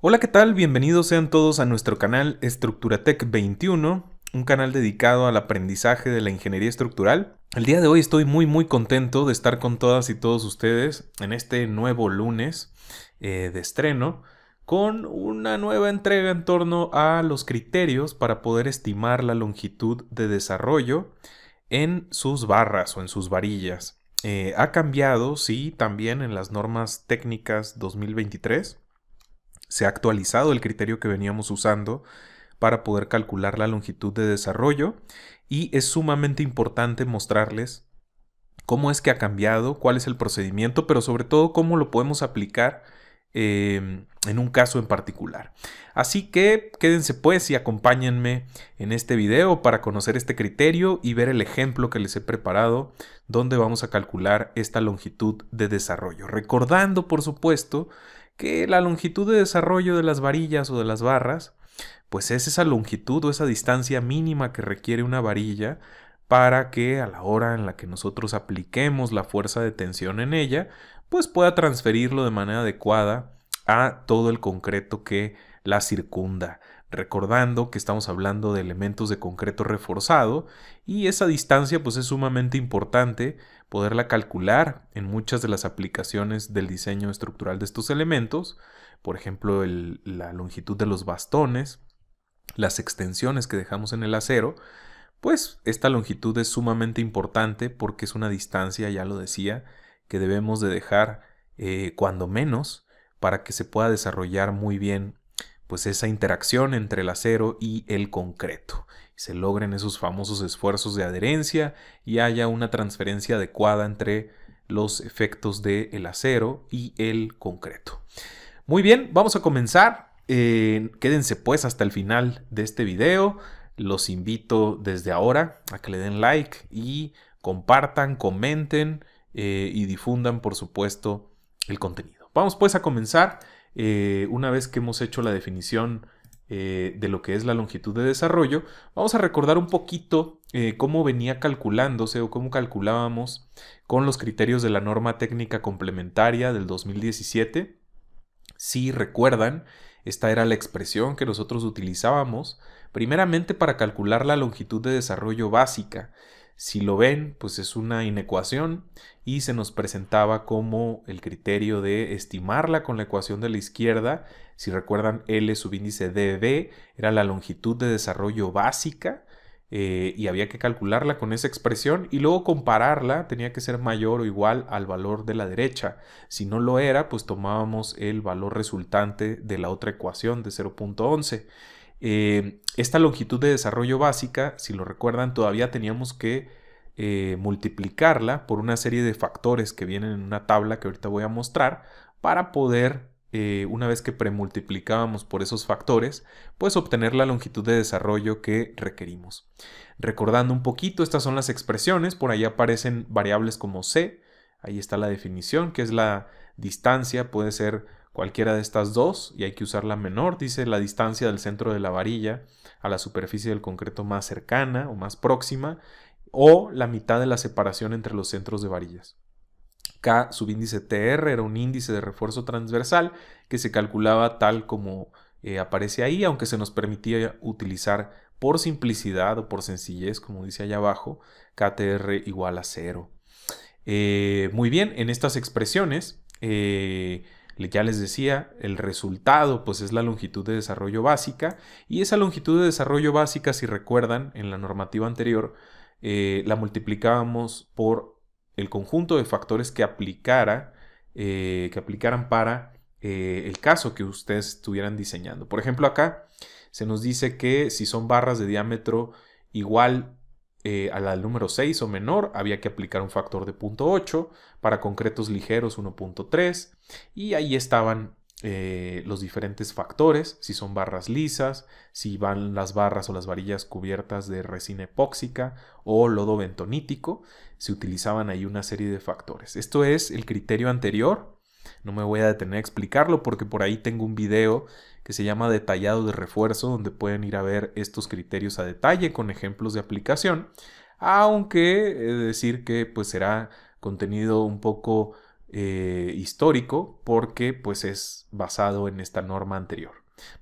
Hola, ¿qué tal? Bienvenidos sean todos a nuestro canal Estructuratec 21, un canal dedicado al aprendizaje de la ingeniería estructural. El día de hoy estoy muy contento de estar con todas y todos ustedes en este nuevo lunes de estreno con una nueva entrega en torno a los criterios para poder estimar la longitud de desarrollo en sus barras o en sus varillas. Ha cambiado, sí, también en las normas técnicas 2023. Se ha actualizado el criterio que veníamos usando para poder calcular la longitud de desarrollo y es sumamente importante mostrarles cómo es que ha cambiado, cuál es el procedimiento, pero sobre todo cómo lo podemos aplicar en un caso en particular. Así que quédense pues y acompáñenme en este video para conocer este criterio y ver el ejemplo que les he preparado donde vamos a calcular esta longitud de desarrollo. Recordando, por supuesto, que la longitud de desarrollo de las varillas o de las barras pues es esa longitud o esa distancia mínima que requiere una varilla para que a la hora en la que nosotros apliquemos la fuerza de tensión en ella, pues pueda transferirlo de manera adecuada a todo el concreto que la circunda. Recordando que estamos hablando de elementos de concreto reforzado y esa distancia pues es sumamente importante poderla calcular en muchas de las aplicaciones del diseño estructural de estos elementos, por ejemplo la longitud de los bastones, las extensiones que dejamos en el acero, pues esta longitud es sumamente importante porque es una distancia, ya lo decía, que debemos de dejar cuando menos para que se pueda desarrollar muy bien pues esa interacción entre el acero y el concreto. Se logren esos famosos esfuerzos de adherencia y haya una transferencia adecuada entre los efectos del acero y el concreto. Muy bien, vamos a comenzar. Quédense pues hasta el final de este video. Los invito desde ahora a que le den like y compartan, comenten y difundan, por supuesto, el contenido. Vamos pues a comenzar. Una vez que hemos hecho la definición de lo que es la longitud de desarrollo, vamos a recordar un poquito cómo venía calculándose o cómo calculábamos con los criterios de la norma técnica complementaria del 2017. Si recuerdan, esta era la expresión que nosotros utilizábamos primeramente para calcular la longitud de desarrollo básica. Si lo ven, pues es una inecuación y se nos presentaba como el criterio de estimarla con la ecuación de la izquierda. Si recuerdan, L subíndice dB era la longitud de desarrollo básica y había que calcularla con esa expresión y luego compararla, tenía que ser mayor o igual al valor de la derecha. Si no lo era, pues tomábamos el valor resultante de la otra ecuación de 0.11. Esta longitud de desarrollo básica, si lo recuerdan, todavía teníamos que multiplicarla por una serie de factores que vienen en una tabla que ahorita voy a mostrar para poder, una vez que premultiplicábamos por esos factores, pues obtener la longitud de desarrollo que requerimos. Recordando un poquito, estas son las expresiones, por ahí aparecen variables como C, ahí está la definición, que es la distancia, puede ser cualquiera de estas dos y hay que usar la menor, dice la distancia del centro de la varilla a la superficie del concreto más cercana o más próxima, o la mitad de la separación entre los centros de varillas. K subíndice TR era un índice de refuerzo transversal que se calculaba tal como aparece ahí, aunque se nos permitía utilizar por simplicidad o por sencillez, como dice allá abajo, KTR igual a 0. Muy bien, en estas expresiones, ya les decía, el resultado pues es la longitud de desarrollo básica y esa longitud de desarrollo básica, si recuerdan, en la normativa anterior, la multiplicábamos por el conjunto de factores que aplicaran para el caso que ustedes estuvieran diseñando. Por ejemplo, acá se nos dice que si son barras de diámetro igual a la del número 6 o menor, había que aplicar un factor de 0.8, para concretos ligeros 1.3, y ahí estaban los diferentes factores, si son barras lisas, si van las barras o las varillas cubiertas de resina epóxica o lodo bentonítico, se utilizaban ahí una serie de factores. Esto es el criterio anterior, no me voy a detener a explicarlo porque por ahí tengo un video que se llama Detallado de refuerzo, donde pueden ir a ver estos criterios a detalle con ejemplos de aplicación, aunque he de decir que pues será contenido un poco histórico porque pues es basado en esta norma anterior.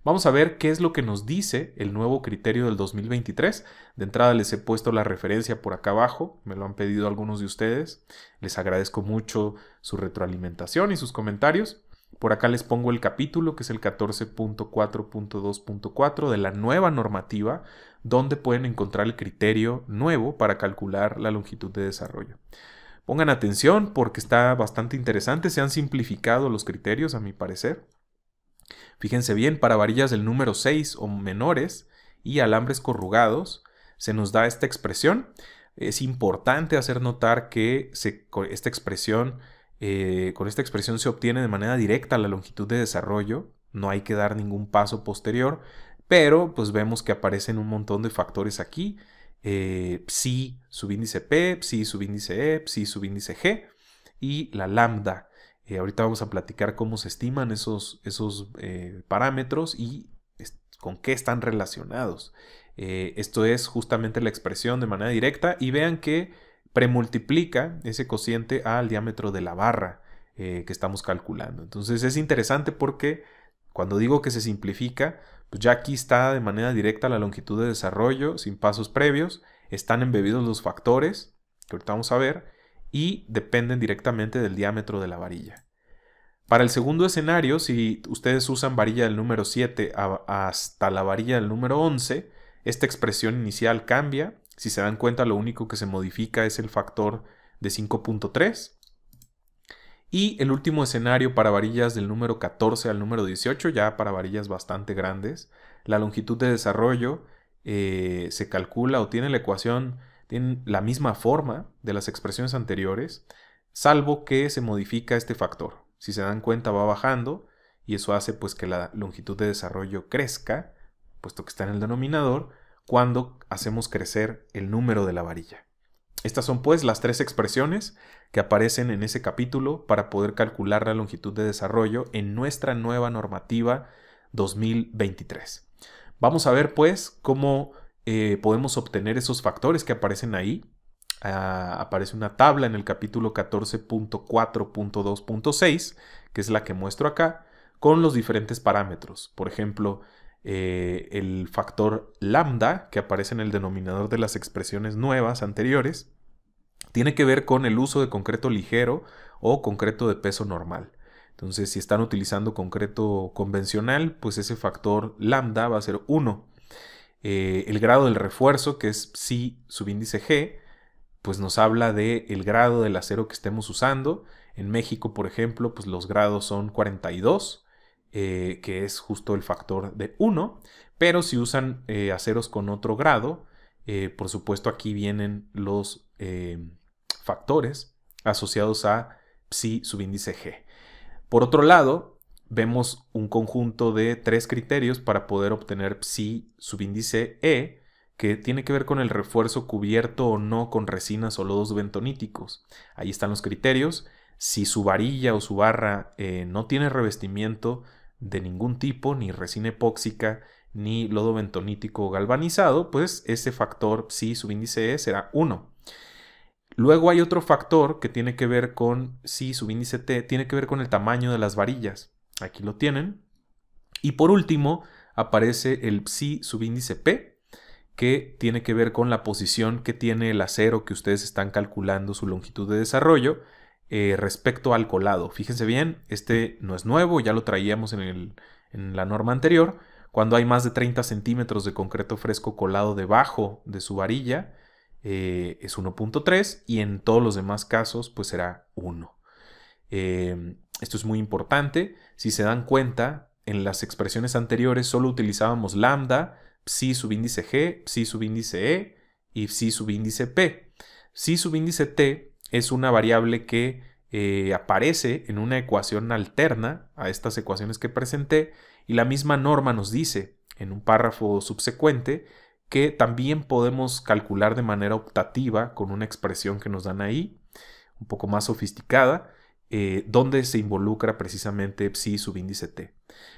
Vamos a ver qué es lo que nos dice el nuevo criterio del 2023. De entrada les he puesto la referencia por acá abajo, me lo han pedido algunos de ustedes. Les agradezco mucho su retroalimentación y sus comentarios. Por acá les pongo el capítulo, que es el 14.4.2.4 de la nueva normativa, donde pueden encontrar el criterio nuevo para calcular la longitud de desarrollo. Pongan atención porque está bastante interesante, se han simplificado los criterios a mi parecer. Fíjense bien, para varillas del número 6 o menores y alambres corrugados se nos da esta expresión. Es importante hacer notar que con esta expresión se obtiene de manera directa la longitud de desarrollo. No hay que dar ningún paso posterior, pero pues vemos que aparecen un montón de factores aquí. Psi subíndice P, psi subíndice E, psi subíndice G y la lambda. Ahorita vamos a platicar cómo se estiman esos parámetros y con qué están relacionados. Esto es justamente la expresión de manera directa y vean que premultiplica ese cociente al diámetro de la barra que estamos calculando. Entonces es interesante porque cuando digo que se simplifica, pues ya aquí está de manera directa la longitud de desarrollo sin pasos previos, están embebidos los factores que ahorita vamos a ver y dependen directamente del diámetro de la varilla. Para el segundo escenario, si ustedes usan varilla del número 7 hasta la varilla del número 11, esta expresión inicial cambia. Si se dan cuenta, lo único que se modifica es el factor de 5.3. Y el último escenario para varillas del número 14 al número 18, ya para varillas bastante grandes, la longitud de desarrollo se calcula o tiene la ecuación, tiene la misma forma de las expresiones anteriores, salvo que se modifica este factor. Si se dan cuenta, va bajando y eso hace pues que la longitud de desarrollo crezca, puesto que está en el denominador, cuando hacemos crecer el número de la varilla. Estas son pues las tres expresiones que aparecen en ese capítulo para poder calcular la longitud de desarrollo en nuestra nueva normativa 2023. Vamos a ver pues cómo podemos obtener esos factores que aparecen ahí. Aparece una tabla en el capítulo 14.4.2.6, que es la que muestro acá, con los diferentes parámetros. Por ejemplo, el factor lambda, que aparece en el denominador de las expresiones nuevas anteriores, tiene que ver con el uso de concreto ligero o concreto de peso normal. Entonces, si están utilizando concreto convencional, pues ese factor lambda va a ser 1. El grado del refuerzo, que es psi subíndice G, pues nos habla del grado del acero que estemos usando. En México, por ejemplo, pues los grados son 42, que es justo el factor de 1, pero si usan aceros con otro grado, por supuesto aquí vienen los factores asociados a psi subíndice G. Por otro lado, vemos un conjunto de 3 criterios para poder obtener psi subíndice E, que tiene que ver con el refuerzo cubierto o no con resinas o lodos bentoníticos. Ahí están los criterios. Si su varilla o su barra no tiene revestimiento de ningún tipo, ni resina epóxica, ni lodo bentonítico o galvanizado, pues ese factor psi subíndice E será 1. Luego hay otro factor que tiene que ver con psi subíndice T, tiene que ver con el tamaño de las varillas. Aquí lo tienen. Y por último aparece el psi subíndice P, que tiene que ver con la posición que tiene el acero que ustedes están calculando su longitud de desarrollo respecto al colado. Fíjense bien, este no es nuevo, ya lo traíamos en la norma anterior. Cuando hay más de 30 centímetros de concreto fresco colado debajo de su varilla, es 1.3 y en todos los demás casos pues será 1. Esto es muy importante. Si se dan cuenta, en las expresiones anteriores solo utilizábamos lambda, psi subíndice G, psi subíndice E y psi subíndice P. Psi subíndice T es una variable que aparece en una ecuación alterna a estas ecuaciones que presenté y la misma norma nos dice en un párrafo subsecuente que también podemos calcular de manera optativa con una expresión que nos dan ahí, un poco más sofisticada, donde se involucra precisamente psi subíndice t.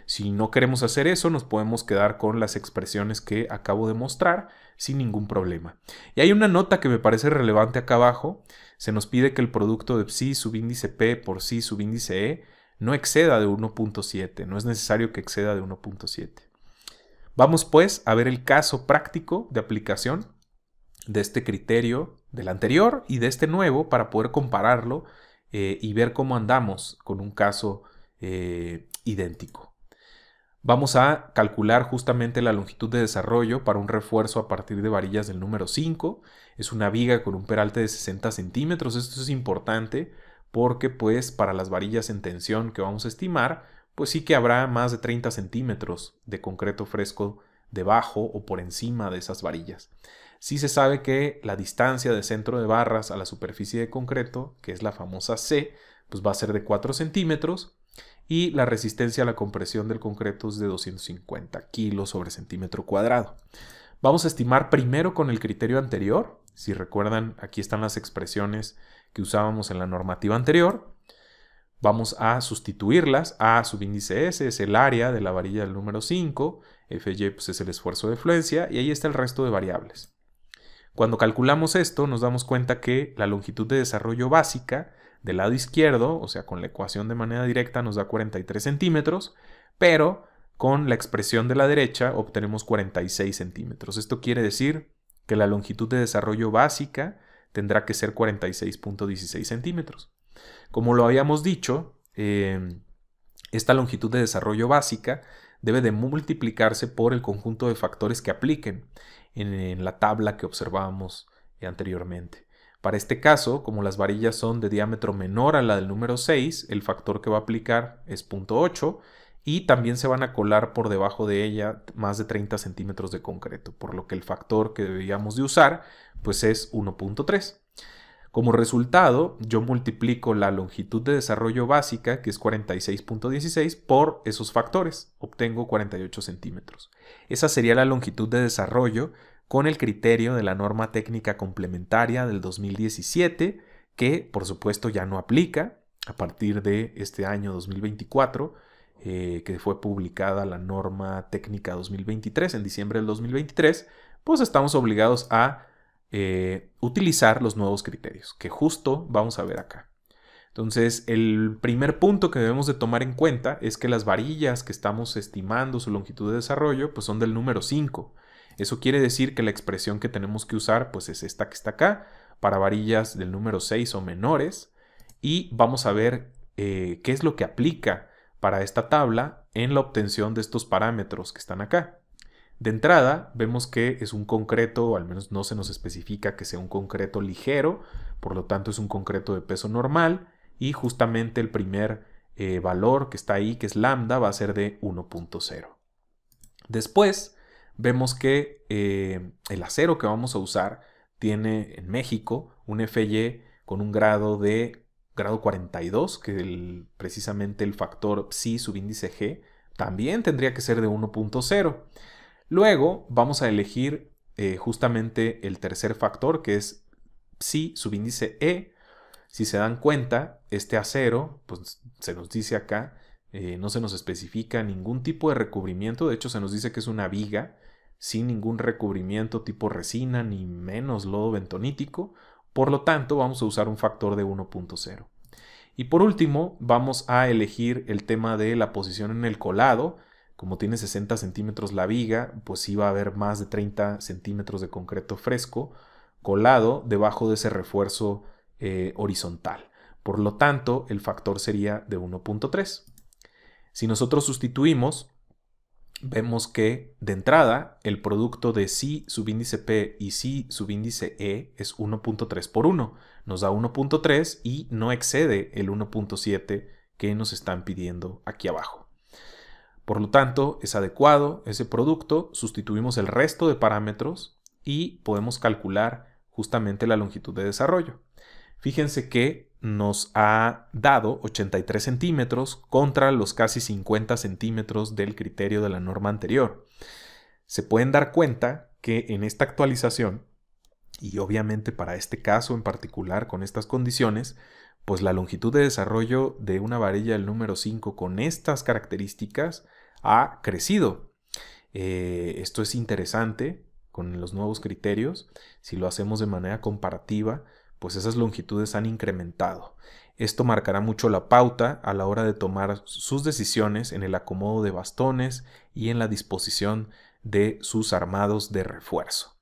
Si no queremos hacer eso, nos podemos quedar con las expresiones que acabo de mostrar sin ningún problema. Y hay una nota que me parece relevante acá abajo. Se nos pide que el producto de psi subíndice p por psi subíndice e no exceda de 1.7. No es necesario que exceda de 1.7. Vamos pues a ver el caso práctico de aplicación de este criterio del anterior y de este nuevo para poder compararlo y ver cómo andamos con un caso idéntico. Vamos a calcular justamente la longitud de desarrollo para un refuerzo a partir de varillas del número 5. Es una viga con un peralte de 60 centímetros. Esto es importante porque pues para las varillas en tensión que vamos a estimar, pues sí que habrá más de 30 centímetros de concreto fresco debajo o por encima de esas varillas. Sí se sabe que la distancia de centro de barras a la superficie de concreto, que es la famosa C, pues va a ser de 4 centímetros y la resistencia a la compresión del concreto es de 250 kilos sobre centímetro cuadrado. Vamos a estimar primero con el criterio anterior. Si recuerdan, aquí están las expresiones que usábamos en la normativa anterior. Vamos a sustituirlas. A subíndice S es el área de la varilla del número 5, Fy pues es el esfuerzo de fluencia y ahí está el resto de variables. Cuando calculamos esto, nos damos cuenta que la longitud de desarrollo básica del lado izquierdo, o sea, con la ecuación de manera directa, nos da 43 centímetros, pero con la expresión de la derecha obtenemos 46 centímetros. Esto quiere decir que la longitud de desarrollo básica tendrá que ser 46.16 centímetros. Como lo habíamos dicho, esta longitud de desarrollo básica debe de multiplicarse por el conjunto de factores que apliquen en la tabla que observábamos anteriormente. Para este caso, como las varillas son de diámetro menor a la del número 6, el factor que va a aplicar es 0.8 y también se van a colar por debajo de ella más de 30 centímetros de concreto, por lo que el factor que debíamos de usar pues es 1.3. Como resultado, yo multiplico la longitud de desarrollo básica, que es 46.16, por esos factores. Obtengo 48 centímetros. Esa sería la longitud de desarrollo con el criterio de la norma técnica complementaria del 2017, que por supuesto ya no aplica a partir de este año 2024, que fue publicada la norma técnica 2023 en diciembre del 2023, pues estamos obligados a utilizar los nuevos criterios, que justo vamos a ver acá. Entonces, el primer punto que debemos de tomar en cuenta es que las varillas que estamos estimando su longitud de desarrollo, pues son del número 5. Eso quiere decir que la expresión que tenemos que usar, pues es esta que está acá, para varillas del número 6 o menores. Y vamos a ver qué es lo que aplica para esta tabla en la obtención de estos parámetros que están acá. De entrada, vemos que es un concreto, o al menos no se nos especifica que sea un concreto ligero, por lo tanto es un concreto de peso normal, y justamente el primer valor que está ahí, que es lambda, va a ser de 1.0. Después, vemos que el acero que vamos a usar tiene en México un Fy con un grado 42, que precisamente el factor psi subíndice G también tendría que ser de 1.0. Luego vamos a elegir justamente el tercer factor, que es psi subíndice E. Si se dan cuenta, este acero, pues se nos dice acá, no se nos especifica ningún tipo de recubrimiento. De hecho, se nos dice que es una viga sin ningún recubrimiento tipo resina ni menos lodo bentonítico. Por lo tanto, vamos a usar un factor de 1.0. Y por último, vamos a elegir el tema de la posición en el colado. Como tiene 60 centímetros la viga, pues sí va a haber más de 30 centímetros de concreto fresco colado debajo de ese refuerzo horizontal. Por lo tanto, el factor sería de 1.3. Si nosotros sustituimos, vemos que de entrada el producto de psi subíndice P y psi subíndice E es 1.3 por 1. Nos da 1.3 y no excede el 1.7 que nos están pidiendo aquí abajo. Por lo tanto, es adecuado ese producto, sustituimos el resto de parámetros y podemos calcular justamente la longitud de desarrollo. Fíjense que nos ha dado 83 centímetros contra los casi 50 centímetros del criterio de la norma anterior. Se pueden dar cuenta que en esta actualización, y obviamente para este caso en particular con estas condiciones, pues la longitud de desarrollo de una varilla del número 5 con estas características ha crecido. Esto es interesante con los nuevos criterios. Si lo hacemos de manera comparativa, pues esas longitudes han incrementado. Esto marcará mucho la pauta a la hora de tomar sus decisiones en el acomodo de bastones y en la disposición de sus armados de refuerzo.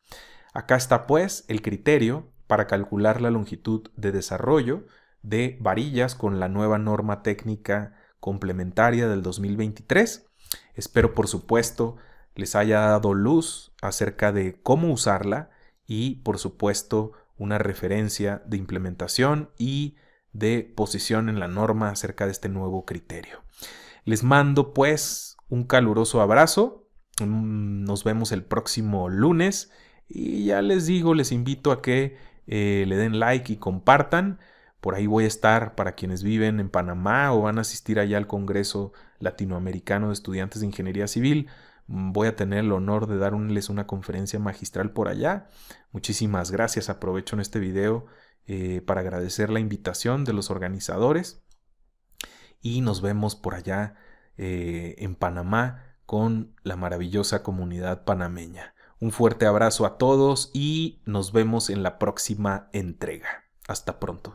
Acá está pues el criterio para calcular la longitud de desarrollo de varillas con la nueva norma técnica complementaria del 2023. Espero, por supuesto, les haya dado luz acerca de cómo usarla y, por supuesto, una referencia de implementación y de posición en la norma acerca de este nuevo criterio. Les mando pues un caluroso abrazo. Nos vemos el próximo lunes y ya les digo, les invito a que le den like y compartan. Por ahí voy a estar para quienes viven en Panamá o van a asistir allá al Congreso Latinoamericano de Estudiantes de Ingeniería Civil. Voy a tener el honor de darles una conferencia magistral por allá. Muchísimas gracias. Aprovecho en este video para agradecer la invitación de los organizadores. Y nos vemos por allá en Panamá con la maravillosa comunidad panameña. Un fuerte abrazo a todos y nos vemos en la próxima entrega. Hasta pronto.